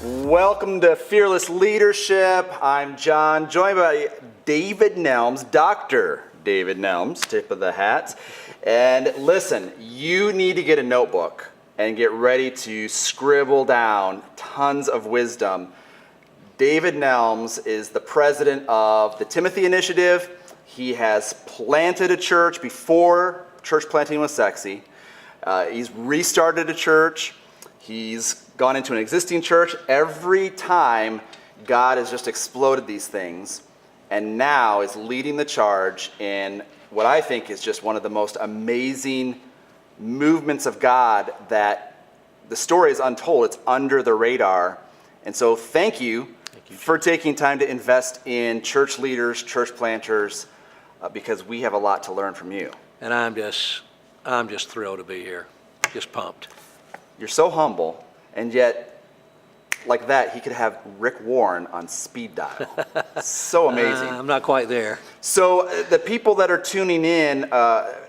Welcome to Fearless Leadership. I'm John, joined by David Nelms, Dr. David Nelms, tip of the hat. And listen, you need to get a notebook and get ready to scribble down tons of wisdom. David Nelms is the president of the Timothy Initiative. He has planted a church before church planting was sexy. He's restarted a church. He's gone into an existing church. Every time, God has just exploded these things, and now is leading the charge in what I think is just one of the most amazing movements of God that the story is untold. It's under the radar. And so thank you for taking time to invest in church leaders, church planters, because we have a lot to learn from you. And I'm just thrilled to be here, just pumped. You're so humble, and yet, like that, he could have Rick Warren on speed dial. So amazing. I'm not quite there. So the people that are tuning in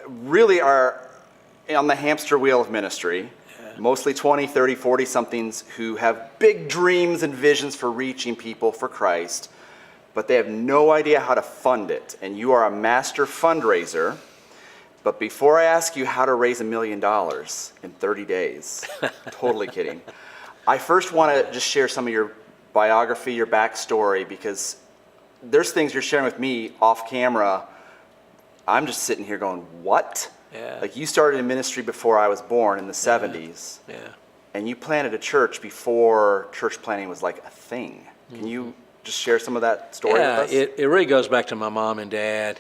really are on the hamster wheel of ministry, mostly 20, 30, 40-somethings who have big dreams and visions for reaching people for Christ, but they have no idea how to fund it. And you are a master fundraiser. But before I ask you how to raise $1 million in 30 days, totally kidding, I first want to just share some of your biography, your backstory, because there's things you're sharing with me off camera. I'm just sitting here going, what? Yeah. Like, you started in ministry before I was born in the 70s. Yeah. And you planted a church before church planting was like a thing. Can you just share some of that story with us? It really goes back to my mom and dad.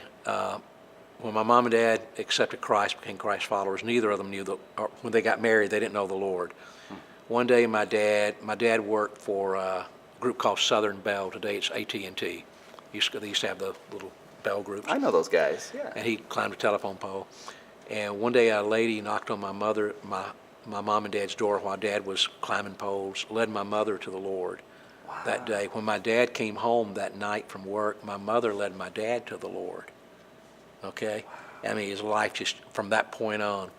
When my mom and dad accepted Christ, became Christ followers, neither of them knew when they got married, they didn't know the Lord. One day my dad worked for a group called Southern Bell. Today it's AT&T. They used to have the little bell groups. I know those guys, yeah. And he climbed a telephone pole. And one day a lady knocked on my mom and dad's door while Dad was climbing poles, led my mother to the Lord. Wow. That day. When my dad came home that night from work, my mother led my dad to the Lord. Okay? I mean, his life just, from that point on,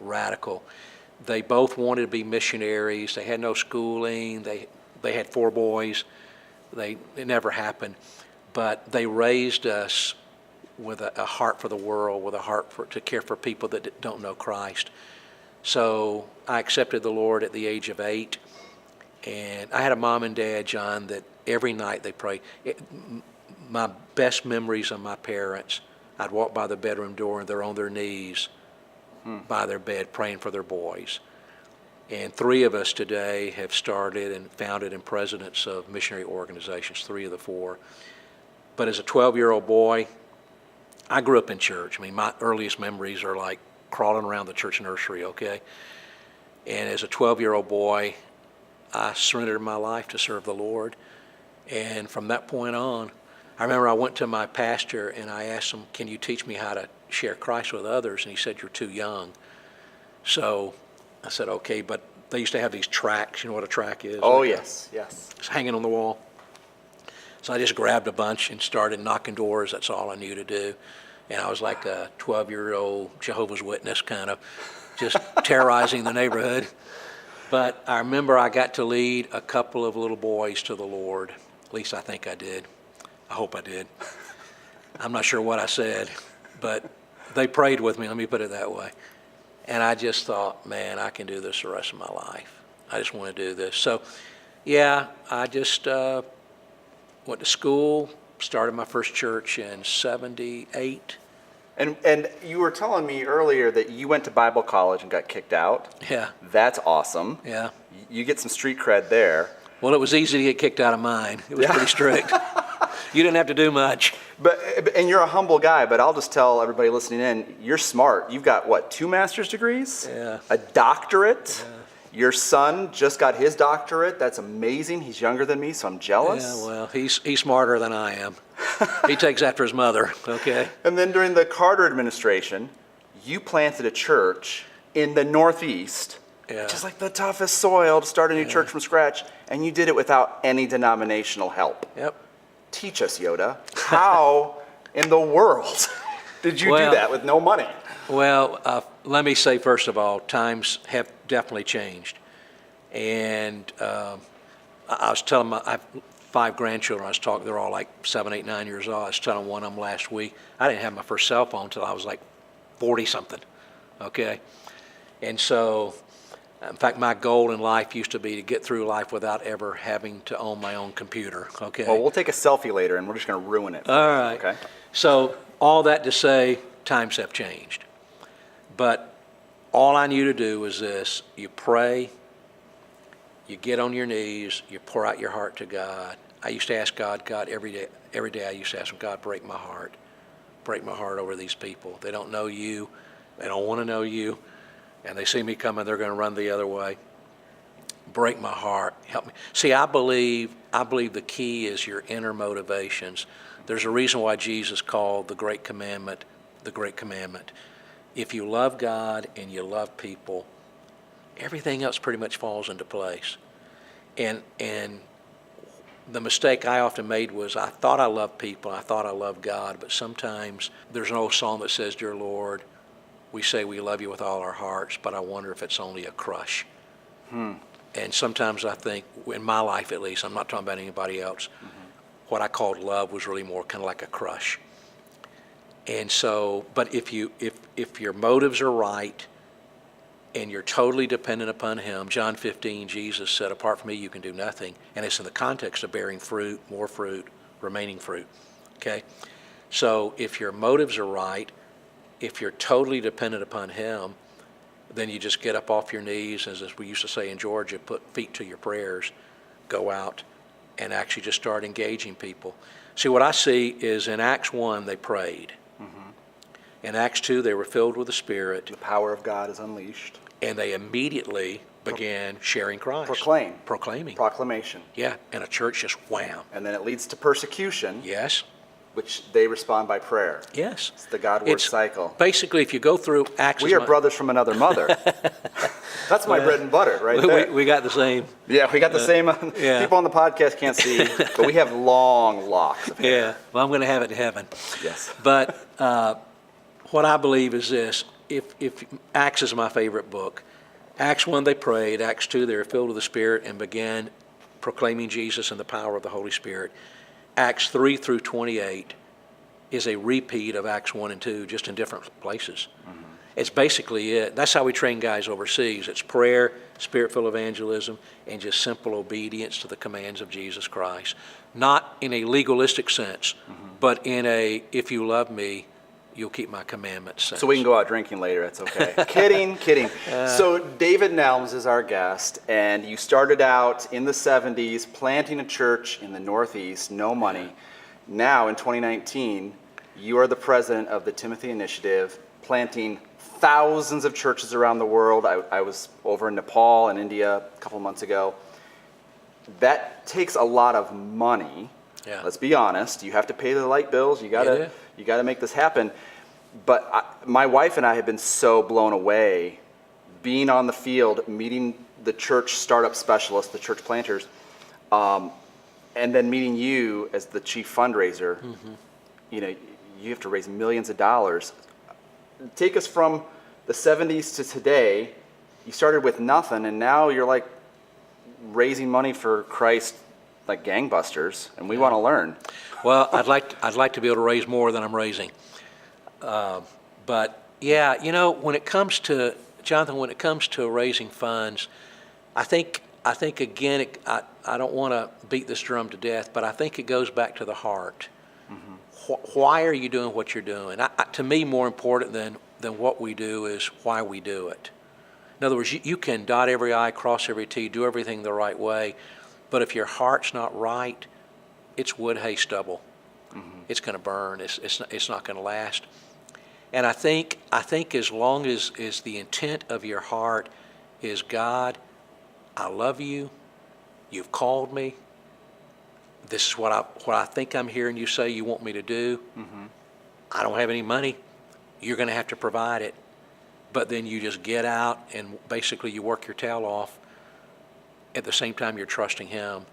radical. They both wanted to be missionaries. They had no schooling. They had 4 boys. It never happened. But they raised us with a heart for the world, with a heart to care for people that don't know Christ. So I accepted the Lord at the age of 8. And I had a mom and dad, John, that every night they prayed. My best memories of my parents, I'd walk by the bedroom door and they're on their knees by their bed praying for their boys. And 3 of us today have started and founded and presidents of missionary organizations, 3 of the 4. But as a 12-year-old boy, I grew up in church. I mean, my earliest memories are like crawling around the church nursery, okay? And as a 12-year-old boy, I surrendered my life to serve the Lord. And from that point on, I remember I went to my pastor and I asked him, can you teach me how to share Christ with others? And he said, you're too young. So I said, okay, but they used to have these tracts. You know what a tract is? Oh, yes. It's hanging on the wall. So I just grabbed a bunch and started knocking doors. That's all I knew to do. And I was like a 12-year-old Jehovah's Witness, kind of just terrorizing the neighborhood. But I remember I got to lead a couple of little boys to the Lord. At least I think I did. I hope I did. I'm not sure what I said, but they prayed with me, let me put it that way. And I just thought, man, I can do this the rest of my life. I just want to do this. So, yeah, I just went to school, started my first church in 78. And you were telling me earlier that you went to Bible college and got kicked out. Yeah. That's awesome. Yeah. You get some street cred there. Well, it was easy to get kicked out of mine. It was pretty strict. You didn't have to do much. And you're a humble guy, but I'll just tell everybody listening in, you're smart. You've got, what, 2 master's degrees? Yeah. A doctorate? Yeah. Your son just got his doctorate. That's amazing. He's younger than me, so I'm jealous. Yeah, well, he's smarter than I am. He takes after his mother, okay? And then during the Carter administration, you planted a church in the Northeast, which is like the toughest soil to start a new church from scratch, and you did it without any denominational help. Yep. Teach us, Yoda. How in the world did you do that with no money? Well, let me say, first of all, times have definitely changed. And I was telling I have 5 grandchildren. I was talking, they're all like 7, 8, 9 years old. I was telling one of them last week, I didn't have my first cell phone until I was like 40-something, okay? And so, in fact, my goal in life used to be to get through life without ever having to own my own computer, okay? Well, we'll take a selfie later, and we're just going to ruin it. All right. Okay. So all that to say, times have changed. But all I knew to do was this: you pray, you get on your knees, you pour out your heart to God. I used to ask God every day I used to ask him, God, break my heart over these people. They don't know you, they don't want to know you, and they see me coming, they're going to run the other way. Break my heart, help me. See, I believe the key is your inner motivations. There's a reason why Jesus called the great commandment the great commandment. If you love God and you love people, everything else pretty much falls into place. And the mistake I often made was I thought I loved people, I thought I loved God, but sometimes there's an old psalm that says, Dear Lord, we say we love you with all our hearts, but I wonder if it's only a crush. And sometimes I think, in my life at least, I'm not talking about anybody else, what I called love was really more kind of like a crush. And so, but if your motives are right and you're totally dependent upon him, John 15, Jesus said, apart from me, you can do nothing. And it's in the context of bearing fruit, more fruit, remaining fruit, okay? So if your motives are right, if you're totally dependent upon him, then you just get up off your knees, as we used to say in Georgia, put feet to your prayers, go out and actually just start engaging people. See, what I see is in Acts 1, they prayed. In Acts 2, they were filled with the Spirit. The power of God is unleashed. And they immediately began sharing Christ. Proclaiming. Proclamation. Yeah, and a church just wham. And then it leads to persecution. Yes. Which they respond by prayer. Yes. It's the God-word cycle. Basically, if you go through Acts... We are brothers from another mother. That's my bread and butter right there. We got the same. Yeah, we got the same. People on the podcast can't see, but we have long locks of hair. Yeah, well, I'm going to have it in heaven. Yes. But what I believe is this. If Acts is my favorite book. Acts 1, they prayed. Acts 2, they were filled with the Spirit and began proclaiming Jesus and the power of the Holy Spirit. Acts 3 through 28 is a repeat of Acts 1 and 2, just in different places. It's basically it. That's how we train guys overseas. It's prayer, spirit-filled evangelism, and just simple obedience to the commands of Jesus Christ. Not in a legalistic sense, but in a, if you love me, you'll keep my commandments sense. So we can go out drinking later, it's okay. Kidding. So David Nelms is our guest, and you started out in the 70s planting a church in the Northeast, no money. Now in 2019, you are the president of the Timothy Initiative, planting thousands of churches around the world. I was over in Nepal and India a couple months ago. That takes a lot of money. Yeah. Let's be honest. You have to pay the light bills. You gotta make this happen. But my wife and I have been so blown away being on the field, meeting the church startup specialists, the church planters, and then meeting you as the chief fundraiser. You know, you have to raise millions of dollars. Take us from the 70s to today. You started with nothing, and now you're like raising money for Christ like gangbusters, and we want to learn. Well, I'd like to be able to raise more than I'm raising. But yeah, you know, when it comes to, Jonathan, when it comes to raising funds, I think again, I don't want to beat this drum to death, but I think it goes back to the heart. Why are you doing what you're doing? To me, more important than what we do is why we do it. In other words, you can dot every I, cross every T, do everything the right way, but if your heart's not right, it's wood, hay, stubble. It's going to burn. It's not going to last. And I think as long as the intent of your heart is, God, I love you. You've called me. This is what I think I'm hearing you say you want me to do. I don't have any money. You're going to have to provide it. But then you just get out and basically you work your tail off. At the same time, you're trusting him.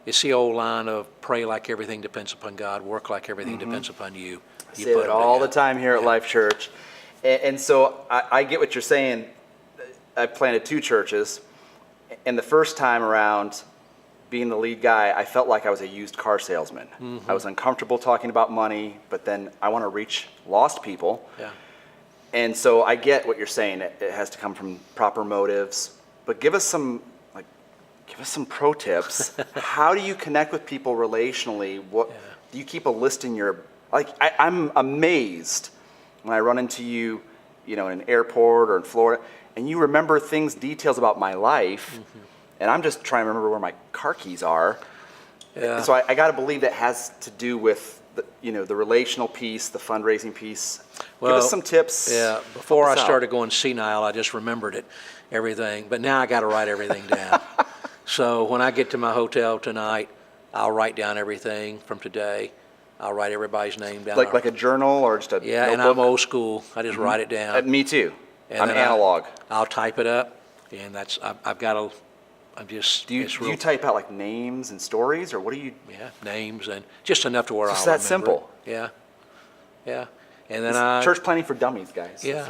It's the old line of pray like everything depends upon God, work like everything depends upon you. I say it all the time here at Life Church. And so I get what you're saying. I planted 2 churches. And the first time around, being the lead guy, I felt like I was a used car salesman. I was uncomfortable talking about money, but then I want to reach lost people. Yeah. And so I get what you're saying. It has to come from proper motives. But give us some pro tips. How do you connect with people relationally? What do you keep a list in your I'm amazed when I run into you, in an airport or in Florida, and you remember details about my life, and I'm just trying to remember where my car keys are. Yeah. So I got to believe that has to do with the relational piece, the fundraising piece. Well, give us some tips. Yeah, before I Help us out. started going senile, I just remembered everything. But now I got to write everything down. So when I get to my hotel tonight, I'll write down everything from today. I'll write everybody's name down. Like a journal or just a Yeah, notebook? and I'm old school. I just write it down. Me too. And I'm then analog. I'll type it up, and I've got to. Do you type out like names and stories, or what do you? Yeah, names and just enough to where I'll Just remember that simple. it. Yeah, yeah. And then It's church planning for dummies, guys. Yeah,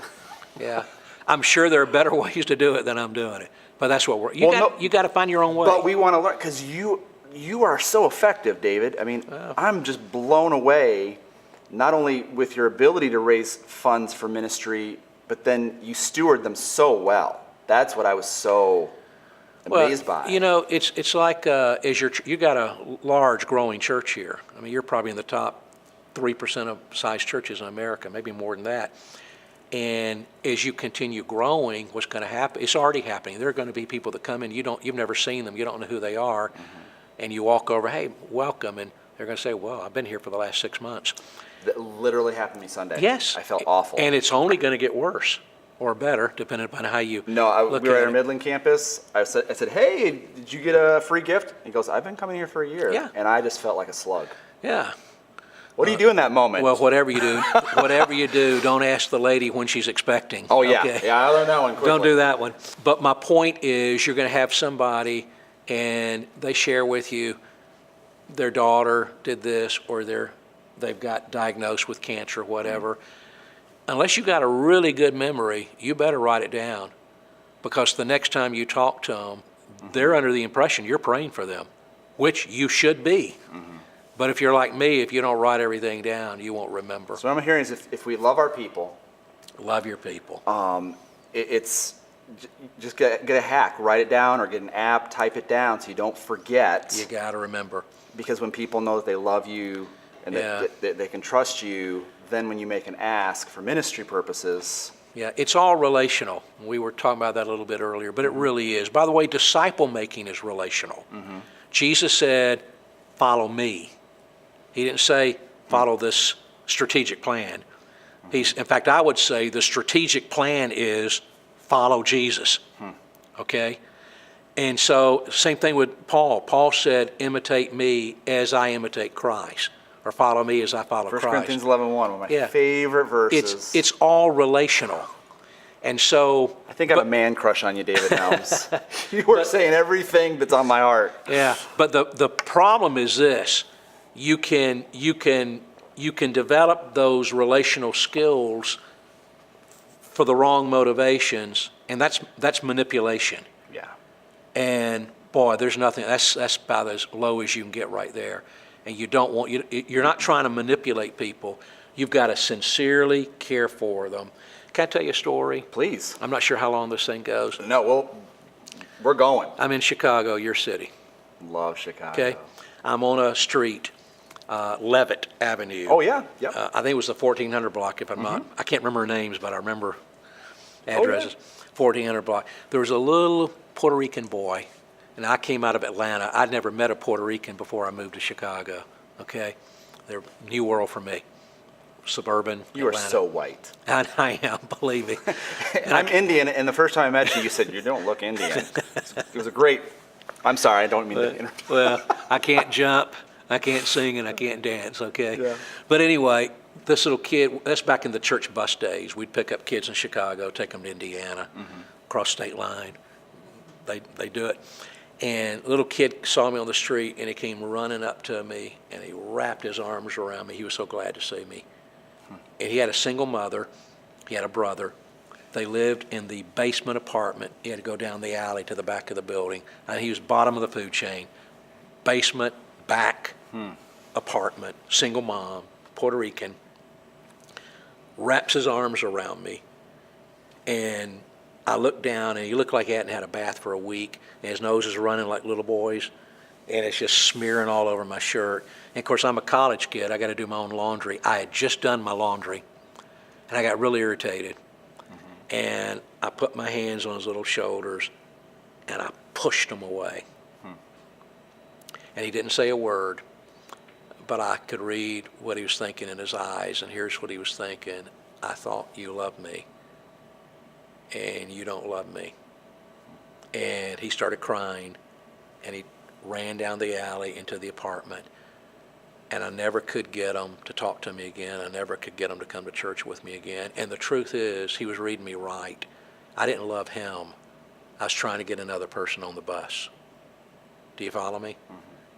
yeah. I'm sure there are better ways to do it than I'm doing it, but that's what you got to find your own way. But we want to learn because you are so effective, David. I mean, I'm just blown away, not only with your ability to raise funds for ministry, but then you steward them so well. That's what I was so amazed by. It's like you got a large growing church here. I mean, you're probably in the top 3% of size churches in America, maybe more than that. And as you continue growing, what's going to happen? It's already happening. There are going to be people that come in, you've never seen them, you don't know who they are, and you walk over, hey, welcome, and they're going to say, well, I've been here for the last 6 months. That literally happened to me Sunday. Yes. I felt awful. And it's only going to get worse or better, depending upon how you we look were at at our it. Midland campus. I said, hey, did you get a free gift? He goes, I've been coming here for a year. Yeah. And I just felt like a slug. Yeah. What do you do in that moment? Well, whatever you do, don't ask the lady when she's expecting. Oh, yeah. Okay? Yeah, I learned that one quickly. Don't do that one. But my point is, you're going to have somebody, and they share with you their daughter did this, or they've got diagnosed with cancer or whatever. Unless you got a really good memory, you better write it down, because the next time you talk to them, they're under the impression you're praying for them, which you should be. But if you're like me, if you don't write everything down, you won't remember. So what I'm hearing is if we love our people, Love your people. it's just get a hack, write it down, or get an app, type it down so you don't forget. You got to remember. Because when people know that they love you and that they can trust you, then when you make an ask for ministry purposes. Yeah, it's all relational. We were talking about that a little bit earlier, but it really is. By the way, disciple making is relational. Jesus said, follow me. He didn't say, follow this strategic plan. In fact, I would say the strategic plan is follow Jesus. Okay? And so, same thing with Paul. Paul said, imitate me as I imitate Christ. Or follow me as I follow 1 Christ. Corinthians 11:1, one of my favorite verses. It's all relational. And so... I think I have a man crush on you, David Nelms. You were saying everything that's on my heart. Yeah, but the problem is this. You can develop those relational skills for the wrong motivations, and that's manipulation. Yeah. And boy, there's nothing. That's about as low as you can get right there. And you're not trying to manipulate people. You've got to sincerely care for them. Can I tell you a story? Please. I'm not sure how long this thing goes. No, well, we're going. I'm in Chicago, your city. Love Chicago. Okay, I'm on a street, Levitt Avenue. Oh, yeah. Yep. I think it was the 1400 block, if I'm not. I can't remember names, but I remember addresses. 1400 block. There was a little Puerto Rican boy, and I came out of Atlanta. I'd never met a Puerto Rican before I moved to Chicago. Okay, they're new world for me. Suburban You Atlanta. are so white. And I am, believe me. And I'm Indian, and the first time I met you, you said, you don't look Indian. It was a great, I'm sorry, I don't mean to interrupt. Well, I can't jump, I can't sing, and I can't dance, okay? Yeah. But anyway, this little kid, that's back in the church bus days. We'd pick up kids in Chicago, take them to Indiana, cross state line. They do it. And a little kid saw me on the street, and he came running up to me, and he wrapped his arms around me. He was so glad to see me. And he had a single mother. He had a brother. They lived in the basement apartment. He had to go down the alley to the back of the building. And he was bottom of the food chain. basement, back apartment, single mom, Puerto Rican, wraps his arms around me, and I look down, and he looked like he hadn't had a bath for a week, and his nose is running like little boys, and it's just smearing all over my shirt. And of course, I'm a college kid. I got to do my own laundry. I had just done my laundry, and I got really irritated. And I put my hands on his little shoulders, and I pushed him away. And he didn't say a word, but I could read what he was thinking in his eyes, and here's what he was thinking. I thought you loved me, and you don't love me. And he started crying, and he ran down the alley into the apartment, and I never could get him to talk to me again. I never could get him to come to church with me again. And the truth is, he was reading me right. I didn't love him. I was trying to get another person on the bus. Do you follow me?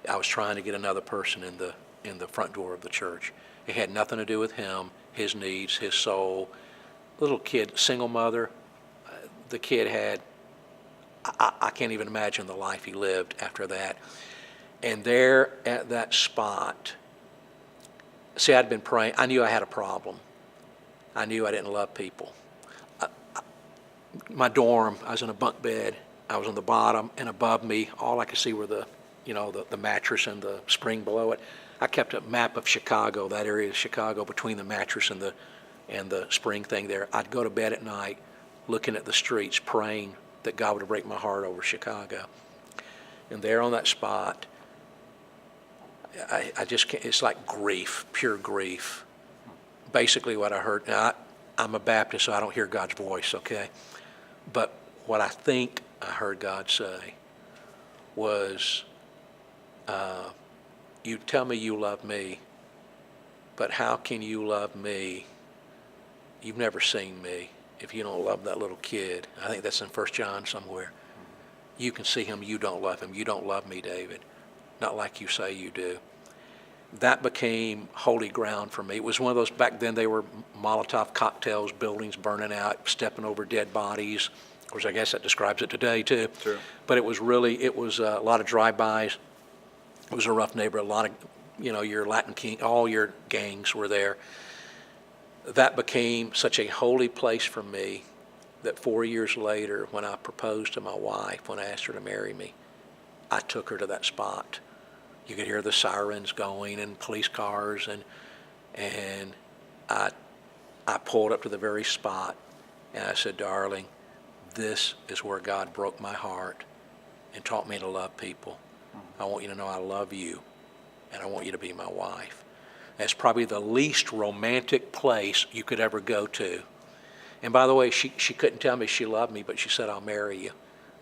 I was trying to get another person in the front door of the church. It had nothing to do with him, his needs, his soul. Little kid, single mother. The kid had, I can't even imagine the life he lived after that. And there at that spot, see, I'd been praying. I knew I had a problem. I knew I didn't love people. My dorm, I was in a bunk bed. I was on the bottom, and above me, all I could see were the mattress and the spring below it. I kept a map of Chicago, that area of Chicago, between the mattress and the spring thing there. I'd go to bed at night looking at the streets, praying that God would break my heart over Chicago. And there on that spot, I just can't, it's like grief, pure grief. Basically what I heard, now I'm a Baptist, so I don't hear God's voice, okay? But what I think I heard God say was, you tell me you love me, but how can you love me? You've never seen me if you don't love that little kid. I think that's in 1 John somewhere. You can see him, you don't love him. You don't love me, David. Not like you say you do. That became holy ground for me. It was one of those, back then they were Molotov cocktails, buildings burning out, stepping over dead bodies. Of course, I guess that describes it today too. True. But it was a lot of drive-bys. It was a rough neighborhood. A lot of, your Latin King, all your gangs were there. That became such a holy place for me that 4 years later, when I proposed to my wife, when I asked her to marry me, I took her to that spot. You could hear the sirens going and police cars, and I pulled up to the very spot, and I said, darling, this is where God broke my heart and taught me to love people. I want you to know I love you, and I want you to be my wife. That's probably the least romantic place you could ever go to. And by the way, she couldn't tell me she loved me, but she said, I'll marry you.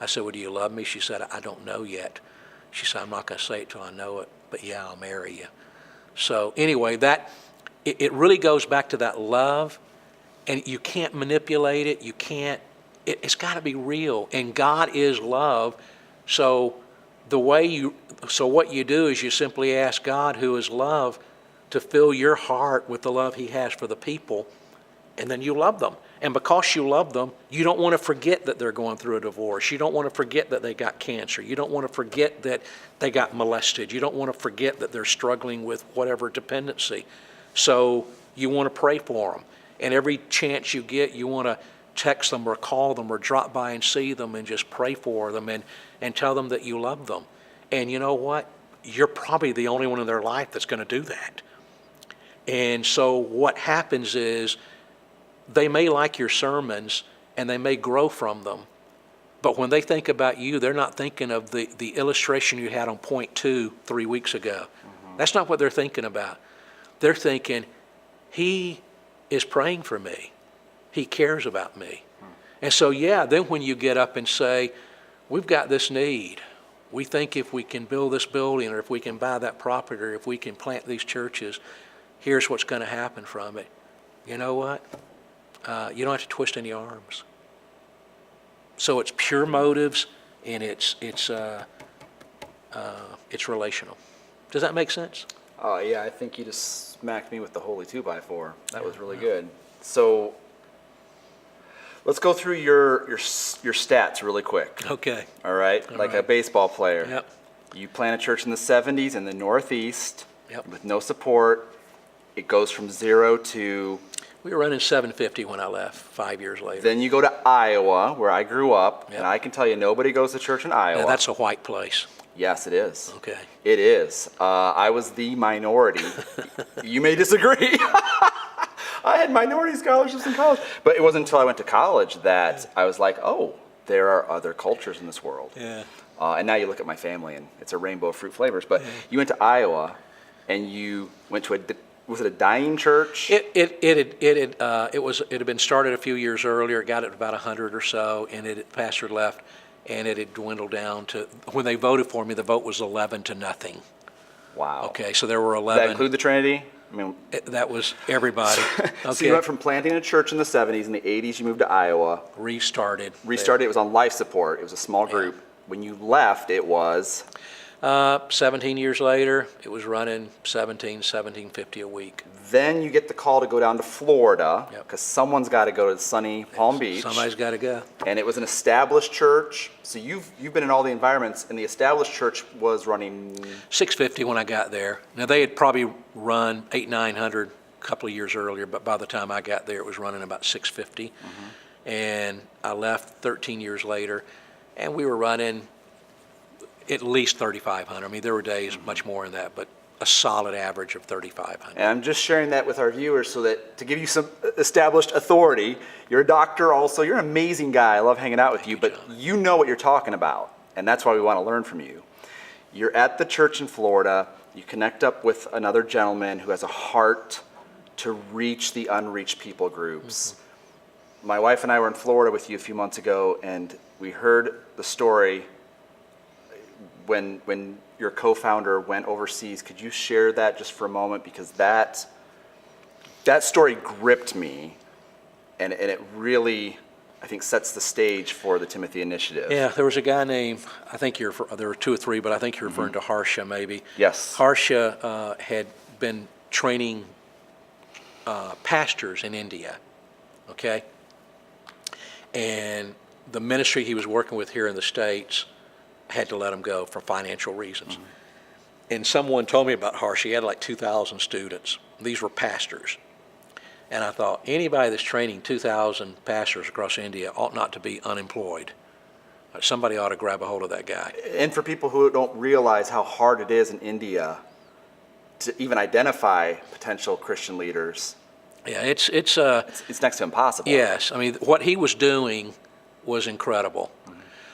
I said, well, do you love me? She said, I don't know yet. She said, I'm not going to say it till I know it, but yeah, I'll marry you. So anyway, it really goes back to that love, and you can't manipulate it. You can't, it's got to be real, and God is love. So what you do is you simply ask God, who is love, to fill your heart with the love he has for the people, and then you love them. And because you love them, you don't want to forget that they're going through a divorce. You don't want to forget that they got cancer. You don't want to forget that they got molested. You don't want to forget that they're struggling with whatever dependency. So you want to pray for them. And every chance you get, you want to text them or call them or drop by and see them and just pray for them and tell them that you love them. And you know what? You're probably the only one in their life that's going to do that. And so what happens is, they may like your sermons and they may grow from them, but when they think about you, they're not thinking of the illustration you had on point 2 3 weeks ago. That's not what they're thinking about. They're thinking, he is praying for me. He cares about me. And so, yeah, then when you get up and say, we've got this need. We think if we can build this building, or if we can buy that property, or if we can plant these churches, here's what's going to happen from it. You know what? You don't have to twist any arms. So it's pure motives, and it's relational. Does that make sense? Oh yeah, I think you just smacked me with the holy 2x4. That was really good. So let's go through your stats really quick. Okay. All right, All like right. a baseball player. Yep. You plant a church in the 70s in the Northeast Yep. with no support. It goes from 0 to, We were running 750 when I left, 5 years later. then you go to Iowa, where I grew up, Yep. and I can tell you nobody goes to church in Iowa. Now, that's a white place. Yes, it is. Okay. It is. I was the minority. You may disagree. I had minority scholarships in college. But it wasn't until I went to college that I was like, oh, there are other cultures in this world. Yeah. And now you look at my family, and it's a rainbow of fruit flavors. But you went to Iowa, and you went to was it a dying church? It had been started a few years earlier. It got it about 100 or so, and the pastor left, and it had dwindled down to, when they voted for me, the vote was 11-0. Wow. Okay, so there were Does 11. that include the Trinity? I mean, That was everybody. Okay. so you went from planting a church in the 70s, in the 80s you moved to Iowa. Restarted. It was on life support. It was a small group. When you left, it was 17 years later, it was running 1750 a week. then you get the call to go down to Florida Yep. because someone's got to go to sunny Palm Beach. Somebody's got to go. And it was an established church. So you've been in all the environments, and the established church was running 650 when I got there. Now, they had probably run 800-900 a couple of years earlier, but by the time I got there, it was running about 650. And I left 13 years later, and we were running at least 3,500. I mean, there were days much more than that, but a solid average of 3,500. And I'm just sharing that with our viewers so that to give you some established authority. You're a doctor also. You're an amazing guy. I love hanging out with you, but you know what you're talking about, and that's why we want to learn from you. You're at the church in Florida. You connect up with another gentleman who has a heart to reach the unreached people groups. My wife and I were in Florida with you a few months ago, and we heard the story when your co-founder went overseas. Could you share that just for a moment? Because that story gripped me, and it really, I think, sets the stage for the Timothy Initiative. Yeah, there was a guy named, there were 2 or 3, but I think you're referring to Harsha maybe. Yes. Harsha had been training pastors in India, okay? And the ministry he was working with here in the States had to let him go for financial reasons. And someone told me about Harsha. He had like 2,000 students. These were pastors. And I thought, anybody that's training 2,000 pastors across India ought not to be unemployed. Somebody ought to grab a hold of that guy. And for people who don't realize how hard it is in India to even identify potential Christian leaders, Yeah, it's next to impossible. yes. I mean, what he was doing was incredible.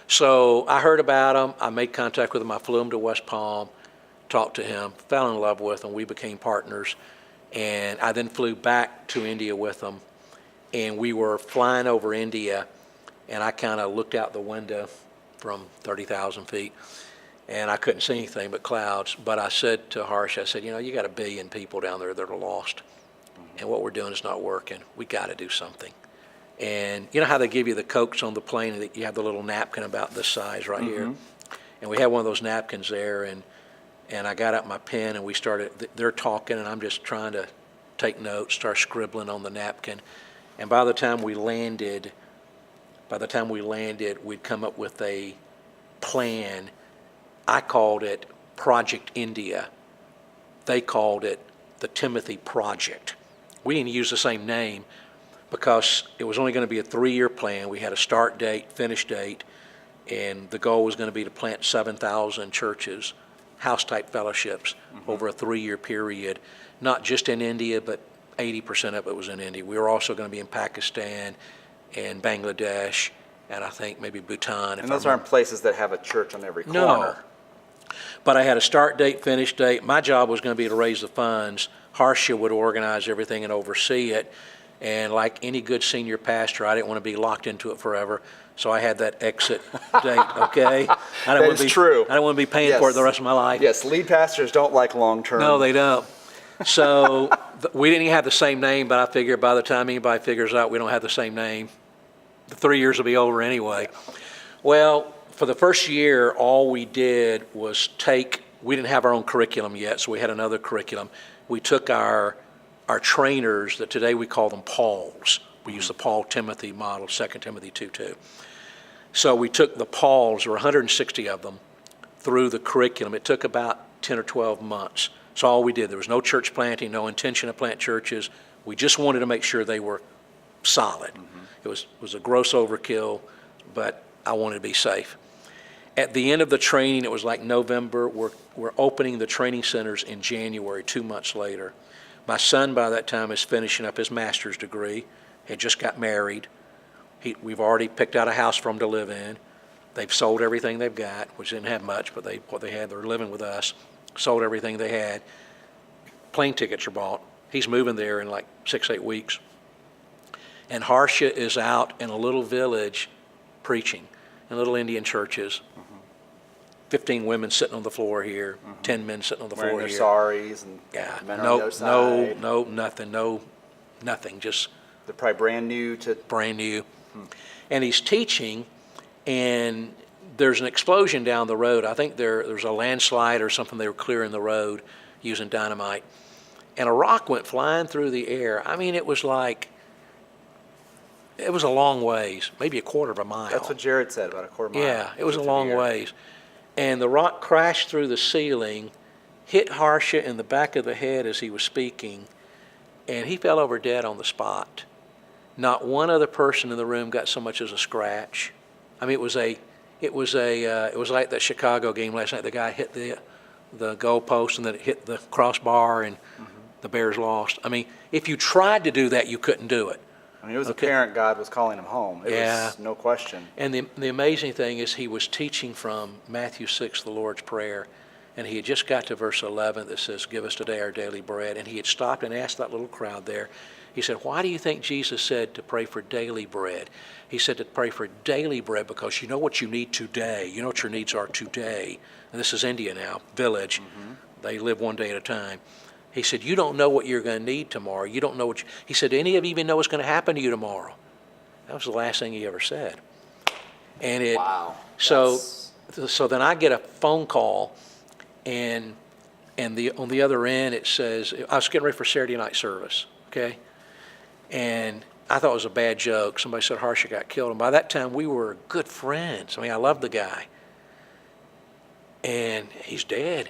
So I heard about him. I made contact with him. I flew him to West Palm, talked to him, fell in love with him. We became partners. And I then flew back to India with him. And we were flying over India, and I kind of looked out the window from 30,000 feet, and I couldn't see anything but clouds. But I said to Harsh, I said, you got 1 billion people down there that are lost. And what we're doing is not working. We got to do something. And you know how they give you the Cokes on the plane, and you have the little napkin about this size right here? And we had one of those napkins there, and I got out my pen, and we started, they're talking, and I'm just trying to take notes, start scribbling on the napkin. And by the time we landed, we'd come up with a plan. I called it Project India. They called it the Timothy Project. We didn't use the same name because it was only going to be a 3-year plan. We had a start date, finish date, and the goal was going to be to plant 7,000 churches, house-type fellowships, over a 3-year period, not just in India, but 80% of it was in India. We were also going to be in Pakistan and Bangladesh, and I think maybe Bhutan. And those aren't places that have a church on every corner. No. But I had a start date, finish date. My job was going to be to raise the funds. Harsha would organize everything and oversee it. And like any good senior pastor, I didn't want to be locked into it forever. So I had that exit date, okay? That is true. I don't want to be paying for it the rest of my life. Yes, lead pastors don't like long-term. No, they don't. So we didn't even have the same name, but I figured by the time anybody figures out we don't have the same name, the 3 years will be over anyway. Well, for the first year, all we did was we didn't have our own curriculum yet, so we had another curriculum. We took our trainers, that today we call them Pauls. We use the Paul Timothy model, 2 Timothy 2:2. So we took the Pauls, there were 160 of them, through the curriculum. It took about 10 or 12 months. So all we did, there was no church planting, no intention to plant churches. We just wanted to make sure they were solid. It was a gross overkill, but I wanted to be safe. At the end of the training, it was like November. We're opening the training centers in January, 2 months later. My son, by that time, is finishing up his master's degree, had just got married. We've already picked out a house for him to live in. They've sold everything they've got, which didn't have much, but what they had, they're living with us. Sold everything they had. Plane tickets are bought. He's moving there in like 6-8 weeks. And Harsha is out in a little village preaching in little Indian churches. 15 women sitting on the floor here, 10 men sitting on the Wearing floor their here. saris and men on the other side. Nothing, just They're probably brand new to. brand new. And he's teaching, and there's an explosion down the road. I think there's a landslide or something. They were clearing the road using dynamite. And a rock went flying through the air. I mean, it was a long ways, maybe a quarter of a mile. That's what Jared said, about a quarter mile. Yeah, it was a through the long air. ways. And the rock crashed through the ceiling, hit Harsha in the back of the head as he was speaking, and he fell over dead on the spot. Not one other person in the room got so much as a scratch. I mean, it was like that Chicago game last night. The guy hit the goalpost and then it hit the crossbar, and the Bears lost. I mean, if you tried to do that, you couldn't do it. I mean, it was Okay. apparent God was calling him home. It was no question. And the amazing thing is he was teaching from Matthew 6, the Lord's Prayer, and he had just got to verse 11 that says, "Give us today our daily bread." And he had stopped and asked that little crowd there, he said, "Why do you think Jesus said to pray for daily bread?" He said to pray for daily bread because you know what you need today. You know what your needs are today. And this is India now, village. They live one day at a time. He said, you don't know what you're going to need tomorrow. You don't know he said, do any of you even know what's going to happen to you tomorrow? That was the last thing he ever said. And Wow. So then I get a phone call, and on the other end it says, I was getting ready for Saturday night service, okay? And I thought it was a bad joke. Somebody said Harsha got killed. And by that time we were good friends. I mean, I loved the guy. And he's dead.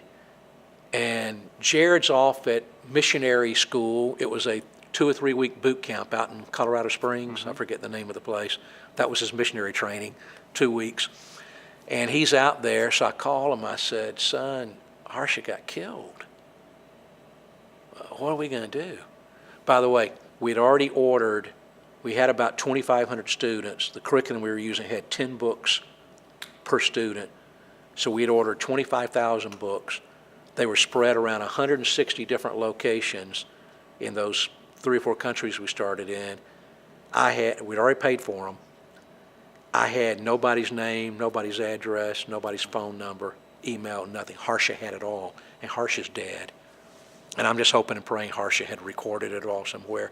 And Jared's off at missionary school. It was a 2 or 3 week boot camp out in Colorado Springs. I forget the name of the place. That was his missionary training, 2 weeks. And he's out there, so I called him. I said, son, Harsha got killed. What are we going to do? By the way, we'd already ordered, we had about 2,500 students. The curriculum we were using had 10 books per student. So we'd ordered 25,000 books. They were spread around 160 different locations in those 3 or 4 countries we started in. We'd already paid for them. I had nobody's name, nobody's address, nobody's phone number, email, nothing. Harsha had it all, and Harsha's dead. And I'm just hoping and praying Harsha had recorded it all somewhere.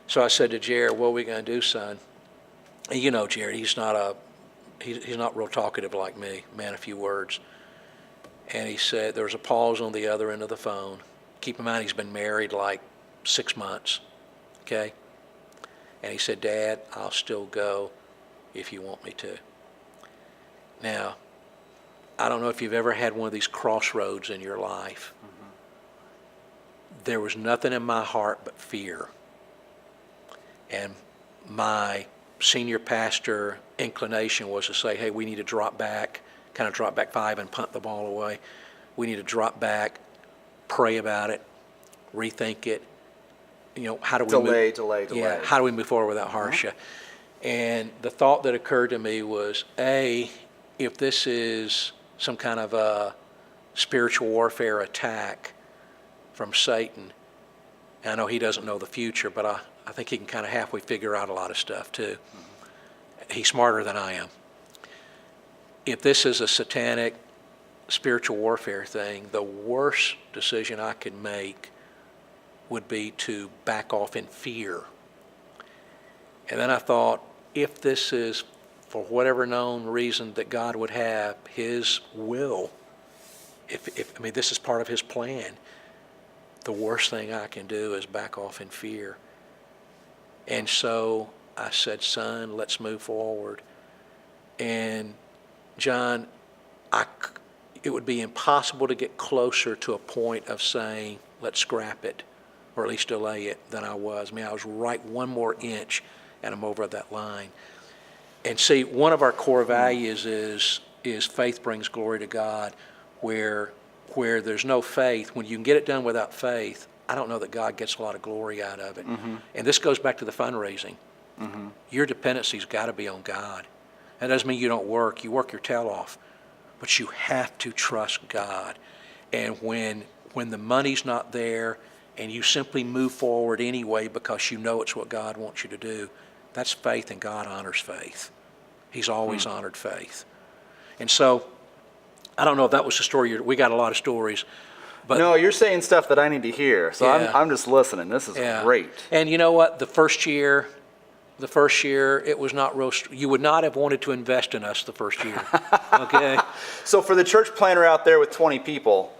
So I said to Jared, what are we going to do, son? And you know Jared, he's not real talkative like me, man, a few words. And he said, there was a pause on the other end of the phone. Keep in mind, he's been married like 6 months, okay? And he said, Dad, I'll still go if you want me to. Now, I don't know if you've ever had one of these crossroads in your life. There was nothing in my heart but fear. And my senior pastor inclination was to say, hey, we need to drop back, kind of drop back 5 and punt the ball away. We need to drop back, pray about it, rethink it. You know, how do we delay. Yeah, how do we move forward without Harsha? And the thought that occurred to me was, A, if this is some kind of a spiritual warfare attack from Satan, and I know he doesn't know the future, but I think he can kind of halfway figure out a lot of stuff too. He's smarter than I am. If this is a satanic spiritual warfare thing, the worst decision I could make would be to back off in fear. And then I thought, if this is for whatever known reason that God would have his will, I mean, this is part of his plan, the worst thing I can do is back off in fear. And so I said, son, let's move forward. And John, it would be impossible to get closer to a point of saying, let's scrap it, or at least delay it, than I was. I mean, I was right one more inch, and I'm over that line. And see, one of our core values is faith brings glory to God, where there's no faith, when you can get it done without faith, I don't know that God gets a lot of glory out of it. And this goes back to the fundraising. Your dependency's got to be on God. That doesn't mean you don't work. You work your tail off. But you have to trust God. And when the money's not there and you simply move forward anyway because you know it's what God wants you to do, that's faith, and God honors faith. He's always honored faith. And so, I don't know if that was the story. We got a lot of stories. But no, you're saying stuff that I need to hear. So Yeah. I'm just listening. This is great. And you know what? The first year, it was not real. You would not have wanted to invest in us the first year. Okay. So for the church planner out there with 20 people,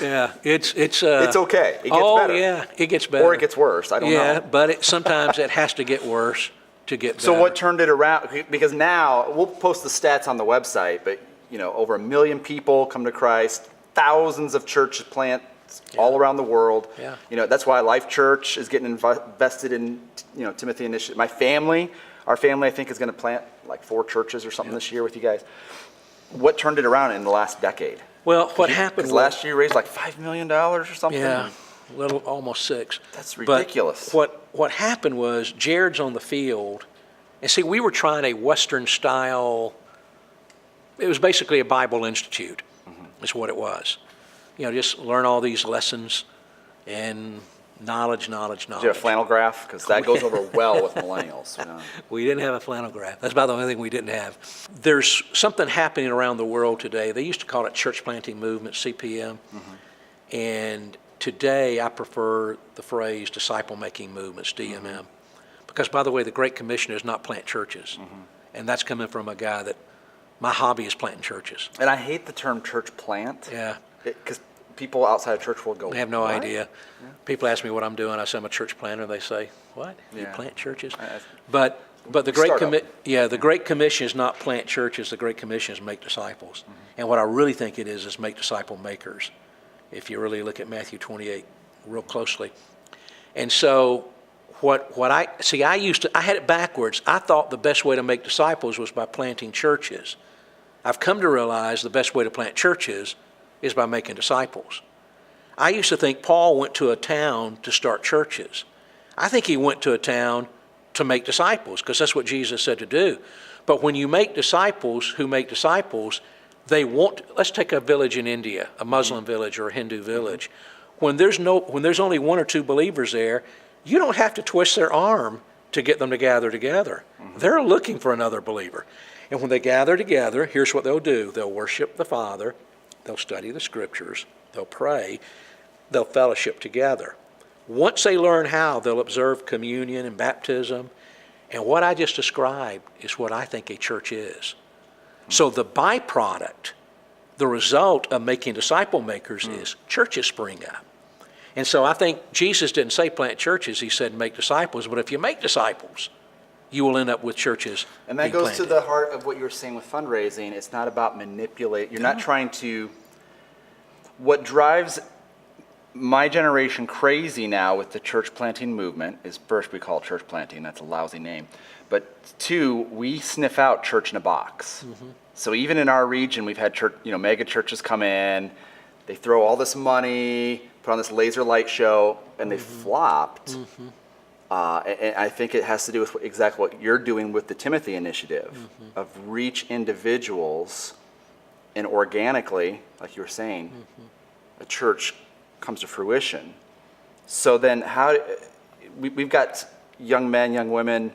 Yeah, it's okay. It gets better. Oh yeah, it gets better. Or it gets worse. I don't know. Yeah, but sometimes it has to get worse to get better. So what turned it around? Because now we'll post the stats on the website, but over 1 million people come to Christ, thousands of church plants all around the world. Yeah. That's why Life Church is getting invested in Timothy Initiative. Our family, I think, is going to plant like 4 churches or something this year with you guys. What turned it around in the last decade? Well, what happened was last year you raised like $5 million or something? Yeah, almost 6. That's ridiculous. But what happened was Jared's on the field, and see, we were trying a Western style. It was basically a Bible institute, is what it was. Just learn all these lessons and knowledge. Did you have a flannel graph? Because that goes over well with millennials. We didn't have a flannel graph. That's about the only thing we didn't have. There's something happening around the world today. They used to call it church planting movement, CPM. And today I prefer the phrase disciple making movements, DMM. Because, by the way, the Great Commission is not plant churches. And that's coming from a guy that my hobby is planting churches. And I hate the term church plant. Yeah. Because people outside of church will go, They have no what? idea. Yeah. People ask me what I'm doing. I say I'm a church planter. They say, what? You plant churches? But the Great Commission is not plant churches. The Great Commission is make disciples. And what I really think it is make disciple makers, if you really look at Matthew 28 real closely. And so I had it backwards. I thought the best way to make disciples was by planting churches. I've come to realize the best way to plant churches is by making disciples. I used to think Paul went to a town to start churches. I think he went to a town to make disciples, because that's what Jesus said to do. But when you make disciples who make disciples, let's take a village in India, a Muslim village or a Hindu village. When there's only 1 or 2 believers there, you don't have to twist their arm to get them to gather together. They're looking for another believer. And when they gather together, here's what they'll do. They'll worship the Father. They'll study the Scriptures. They'll pray. They'll fellowship together. Once they learn how, they'll observe communion and baptism. And what I just described is what I think a church is. So the byproduct, the result of making disciple makers is churches spring up. And so I think Jesus didn't say plant churches. He said make disciples. But if you make disciples, you will end up with churches. And that goes to the heart of what you were saying with fundraising. It's not about manipulate. You're not trying to. What drives my generation crazy now with the church planting movement is, first, we call it church planting. That's a lousy name. But 2, we sniff out church in a box. So even in our region, we've had church, mega churches come in. They throw all this money, put on this laser light show, and they flopped. And I think it has to do with exactly what you're doing with the Timothy Initiative, of reach individuals, and organically, like you were saying, a church comes to fruition. So then we've got young men, young women,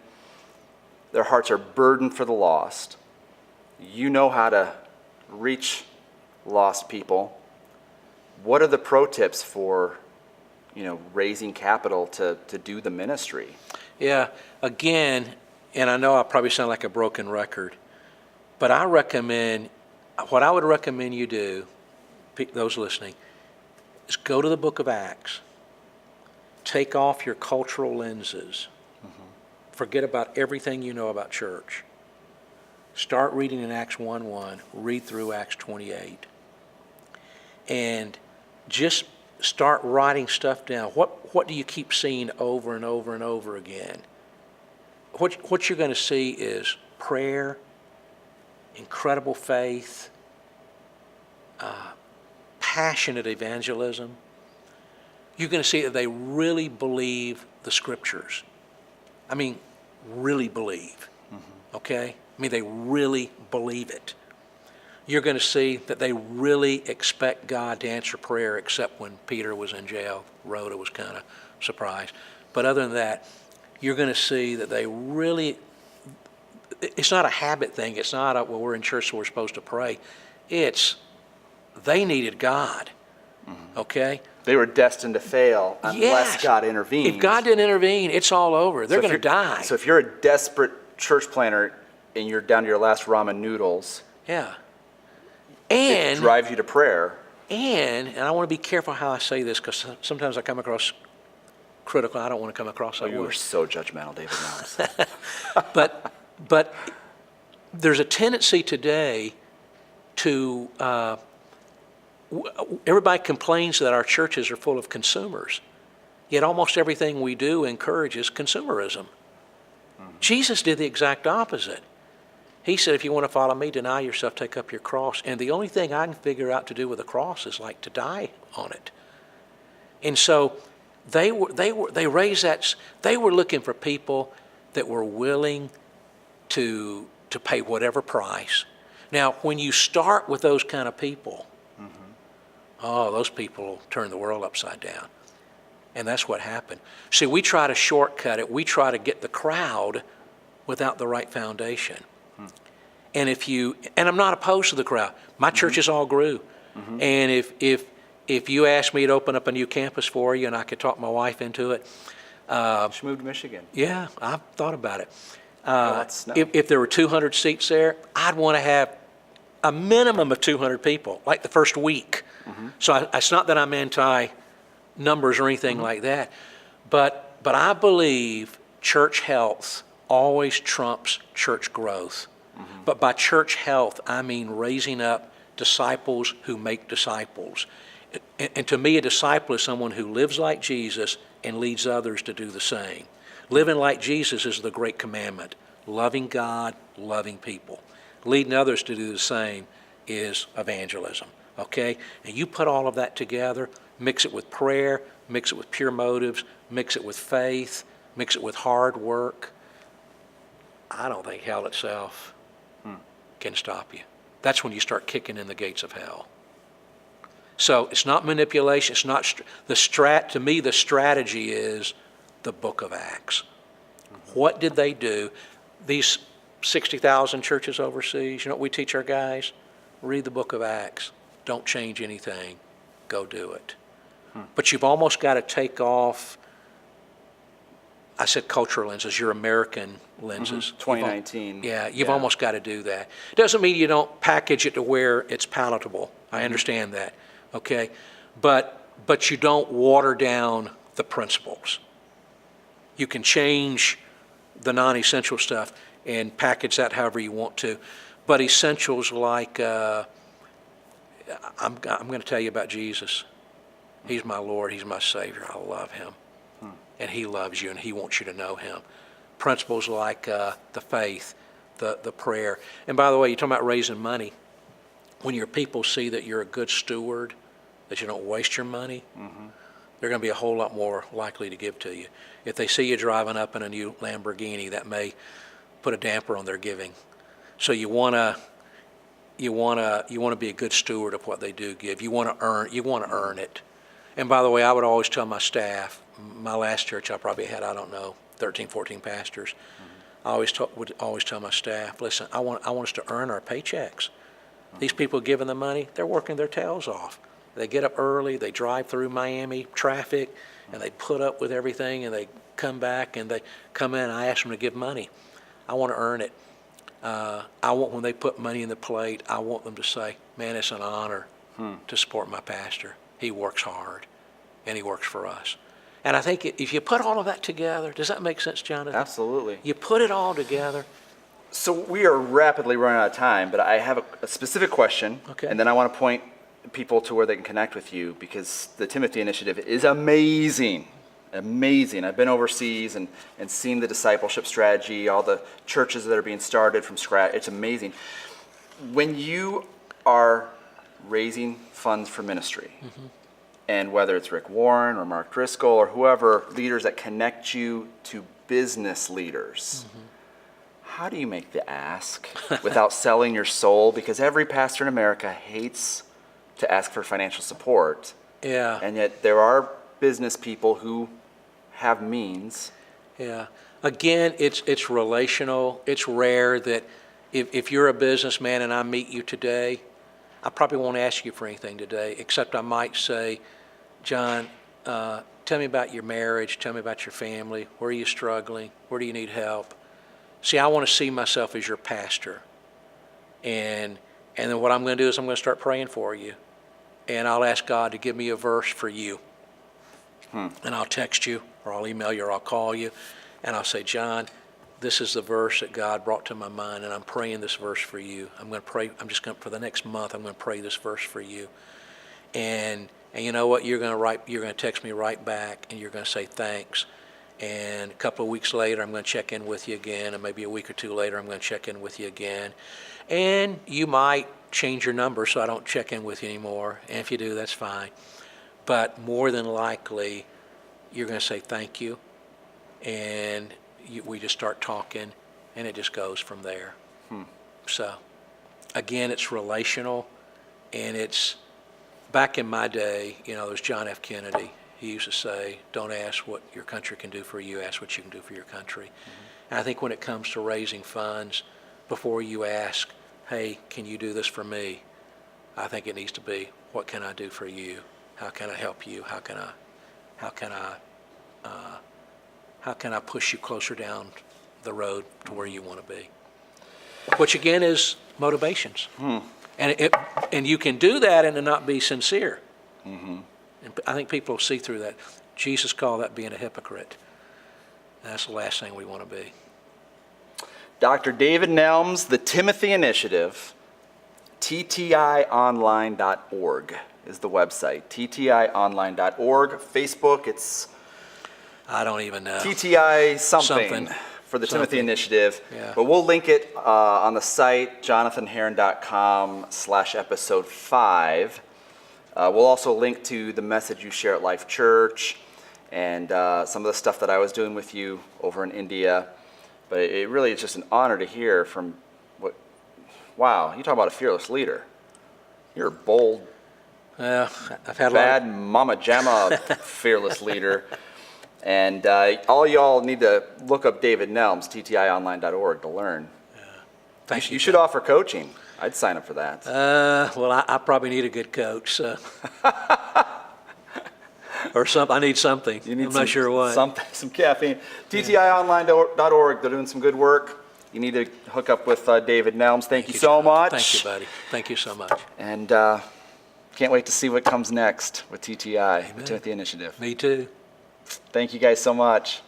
their hearts are burdened for the lost. You know how to reach lost people. What are the pro tips for raising capital to do the ministry? Yeah, again, and I know I probably sound like a broken record, but what I would recommend you do, those listening, is go to the book of Acts. Take off your cultural lenses. Forget about everything you know about church. Start reading in Acts 1:1, read through Acts 28. and just start writing stuff down. What do you keep seeing over and over and over again? What you're going to see is prayer, incredible faith, passionate evangelism. You're going to see that they really believe the scriptures. I mean, really believe, okay? I mean, they really believe it. You're going to see that they really expect God to answer prayer, except when Peter was in jail. Rhoda was kind of surprised. But other than that, you're going to see that they really, it's not a habit thing. It's not a, well, we're in church so we're supposed to pray. It's, they needed God, okay? They were destined to fail unless Yes. God intervened. If God didn't intervene, it's all over. They're So if going to you're- die. So if you're a desperate church planner and you're down to your last ramen noodles, Yeah. it And drives you to prayer. And I want to be careful how I say this, because sometimes I come across critical. I don't want to come across that You way. were so judgmental, David Nelms. But there's a tendency today to, everybody complains that our churches are full of consumers, yet almost everything we do encourages consumerism. Jesus did the exact opposite. He said, if you want to follow me, deny yourself, take up your cross. And the only thing I can figure out to do with the cross is like to die on it. And so they raised that. They were looking for people that were willing to pay whatever price. Now, when you start with those kind of people, those people turn the world upside down. And that's what happened. See, we try to shortcut it. We try to get the crowd without the right foundation. And and I'm not opposed to the crowd. My churches all grew. And if you asked me to open up a new campus for you and I could talk my wife into it, She moved to Michigan. yeah, I've thought about it. that's no. If there were 200 seats there, I'd want to have a minimum of 200 people, like the first week. So it's not that I'm anti-numbers or anything like that, but I believe church health always trumps church growth. But by church health, I mean raising up disciples who make disciples. And to me, a disciple is someone who lives like Jesus and leads others to do the same. Living like Jesus is the great commandment. Loving God, loving people. Leading others to do the same is evangelism, okay? And you put all of that together, mix it with prayer, mix it with pure motives, mix it with faith, mix it with hard work. I don't think hell itself can stop you. That's when you start kicking in the gates of hell. So it's not manipulation. It's not to me, the strategy is the book of Acts. What did they do? These 60,000 churches overseas, you know what we teach our guys? Read the book of Acts. Don't change anything. Go do it. But you've almost got to take off, I said cultural lenses, your American lenses. 2019. You've almost got to do that. Doesn't mean you don't package it to where it's palatable. I understand that, okay? But you don't water down the principles. You can change the non-essential stuff and package that however you want to. But essentials like, I'm going to tell you about Jesus. He's my Lord. He's my Savior. I love him. And he loves you and he wants you to know him. Principles like the faith, the prayer. And by the way, you're talking about raising money. When your people see that you're a good steward, that you don't waste your money, they're going to be a whole lot more likely to give to you. If they see you driving up in a new Lamborghini, that may put a damper on their giving. So you want to be a good steward of what they do give. You want to earn it. And by the way, I would always tell my staff, my last church I probably had, 13, 14 pastors. I would always tell my staff, listen, I want us to earn our paychecks. These people giving the money, they're working their tails off. They get up early, they drive through Miami traffic, and they put up with everything, and they come back, and they come in, and I ask them to give money. I want to earn it. I want, when they put money in the plate, I want them to say, man, it's an honor to support my pastor. He works hard, and he works for us. And I think if you put all of that together, does that make sense, Jonathan? Absolutely. You put it all together. So we are rapidly running out of time, but I have a specific question, Okay. and then I want to point people to where they can connect with you, because the Timothy Initiative is amazing. Amazing. I've been overseas and seen the discipleship strategy, all the churches that are being started from scratch. It's amazing. When you are raising funds for ministry, and whether it's Rick Warren or Mark Driscoll or whoever, leaders that connect you to business leaders, how do you make the ask without selling your soul? Because every pastor in America hates to ask for financial support. Yeah. And yet there are business people who have means. Yeah. Again, it's relational. It's rare that if you're a businessman and I meet you today, I probably won't ask you for anything today, except I might say, John, tell me about your marriage. Tell me about your family. Where are you struggling? Where do you need help? See, I want to see myself as your pastor. And then what I'm going to do is I'm going to start praying for you. And I'll ask God to give me a verse for you. And I'll text you, or I'll email you, or I'll call you. And I'll say, John, this is the verse that God brought to my mind, and I'm praying this verse for you. I'm going to pray, for the next month, I'm going to pray this verse for you. And you know what? You're going to text me right back, and you're going to say thanks. And a couple of weeks later, I'm going to check in with you again, and maybe a week or two later, I'm going to check in with you again. And you might change your number so I don't check in with you anymore. And if you do, that's fine. But more than likely, you're going to say thank you, and we just start talking, and it just goes from there. So, again, it's relational, and it's, back in my day, there's John F. Kennedy. He used to say, don't ask what your country can do for you, ask what you can do for your country. And I think when it comes to raising funds, before you ask, hey, can you do this for me? I think it needs to be, what can I do for you? How can I help you? How can I push you closer down the road to where you want to be? Which again is motivations. And you can do that and not be sincere. And I think people see through that. Jesus called that being a hypocrite. That's the last thing we want to be. Dr. David Nelms, the Timothy Initiative, ttionline.org is the website. ttionline.org. Facebook, it's I don't even know. TTI something for the Timothy Initiative. Yeah. But we'll link it on the site, jonathanherron.com/episode 5. We'll also link to the message you share at Life Church and some of the stuff that I was doing with you over in India. But it really is just an honor to hear from wow, you talk about a fearless leader. You're a bold, I've had bad mama jamma fearless leader. And all y'all need to look up David Nelms, ttionline.org, to learn. Thank you. You should offer coaching. I'd sign up for that. Well, I probably need a good coach, so. Or something. I need something. I'm not sure what. Some caffeine. ttionline.org, they're doing some good work. You need to hook up with David Nelms. Thank you so much. Thank you, buddy. Thank you so much. And can't wait to see what comes next with TTI, the Timothy Initiative. Me too. Thank you guys so much.